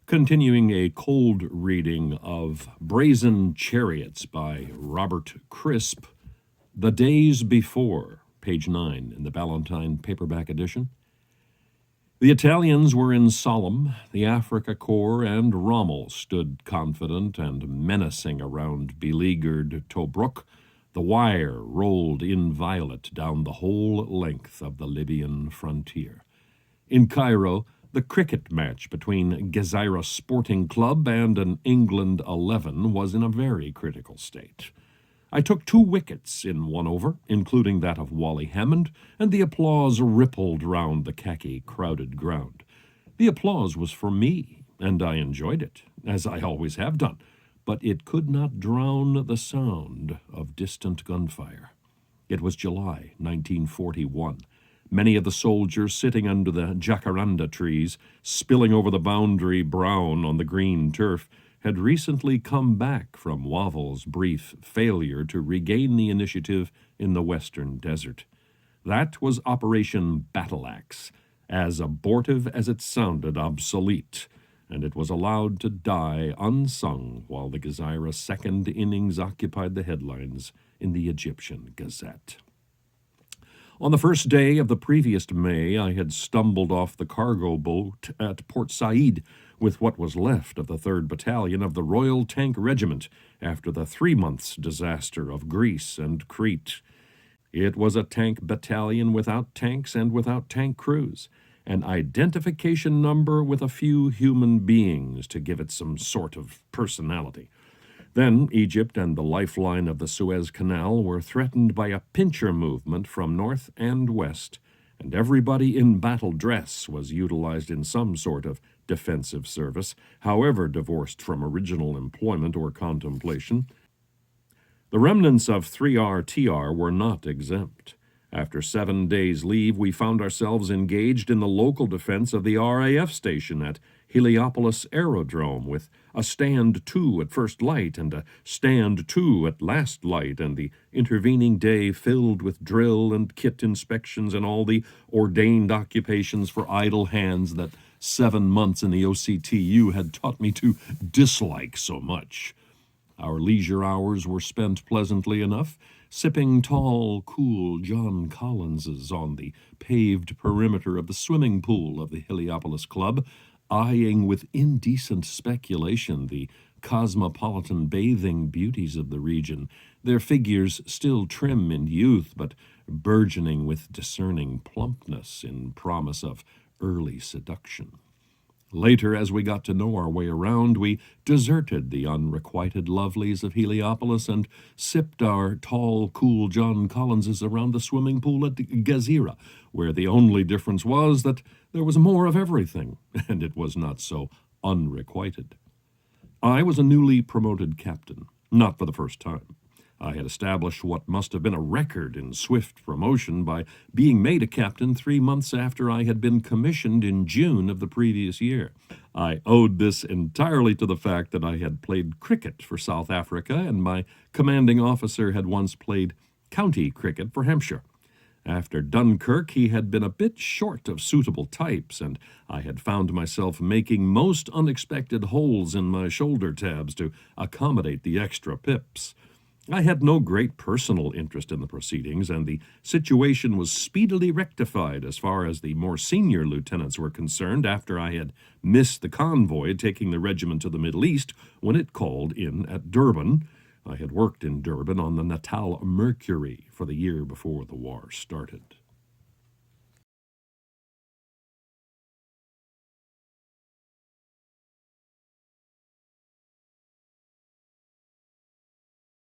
Continuing a cold reading of Brazen Chariots by Robert Crisp, The Days Before, page 9 in the Ballantine paperback edition. The Italians were in Solemn, the Africa Corps and Rommel stood confident and menacing around beleaguered Tobruk. The wire rolled inviolate down the whole length of the Libyan frontier. In Cairo, the cricket match between Gezira Sporting Club and an England 11 was in a very critical state. I took 2 wickets in one over, including that of Wally Hammond, and the applause rippled round the khaki-crowded ground. The applause was for me, and I enjoyed it, as I always have done, but it could not drown the sound of distant gunfire. It was July 1941. Many of the soldiers sitting under the jacaranda trees, spilling over the boundary brown on the green turf, had recently come back from Wavell's brief failure to regain the initiative in the western desert. That was Operation Battle Axe, as abortive as it sounded obsolete, and it was allowed to die unsung while the Gezira second innings occupied the headlines in the Egyptian Gazette. On the first day of the previous May, I had stumbled off the cargo boat at Port Said with what was left of the 3rd Battalion of the Royal Tank Regiment after the 3 months' disaster of Greece and Crete. It was a tank battalion without tanks and without tank crews, an identification number with a few human beings to give it some sort of personality. Then Egypt and the lifeline of the Suez Canal were threatened by a pincher movement from north and west, and everybody in battle dress was utilized in some sort of defensive service, however divorced from original employment or contemplation. The remnants of 3RTR were not exempt. After 7 days' leave, we found ourselves engaged in the local defense of the RAF station at Heliopolis Aerodrome, with a stand 2 at first light and a stand 2 at last light, and the intervening day filled with drill and kit inspections and all the ordained occupations for idle hands that 7 months in the OCTU had taught me to dislike so much. Our leisure hours were spent pleasantly enough, sipping tall, cool John Collinses on the paved perimeter of the swimming pool of the Heliopolis Club, eyeing with indecent speculation the cosmopolitan bathing beauties of the region, their figures still trim in youth but burgeoning with discerning plumpness in promise of early seduction. Later, as we got to know our way around, we deserted the unrequited lovelies of Heliopolis and sipped our tall, cool John Collinses around the swimming pool at Gezira, where the only difference was that there was more of everything, and it was not so unrequited. I was a newly promoted captain, not for the first time. I had established what must have been a record in swift promotion by being made a captain 3 months after I had been commissioned in June of the previous year. I owed this entirely to the fact that I had played cricket for South Africa, and my commanding officer had once played county cricket for Hampshire. After Dunkirk, he had been a bit short of suitable types, and I had found myself making most unexpected holes in my shoulder tabs to accommodate the extra pips. I had no great personal interest in the proceedings, and the situation was speedily rectified as far as the more senior lieutenants were concerned after I had missed the convoy taking the regiment to the Middle East when it called in at Durban. I had worked in Durban on the Natal Mercury for the year before the war started.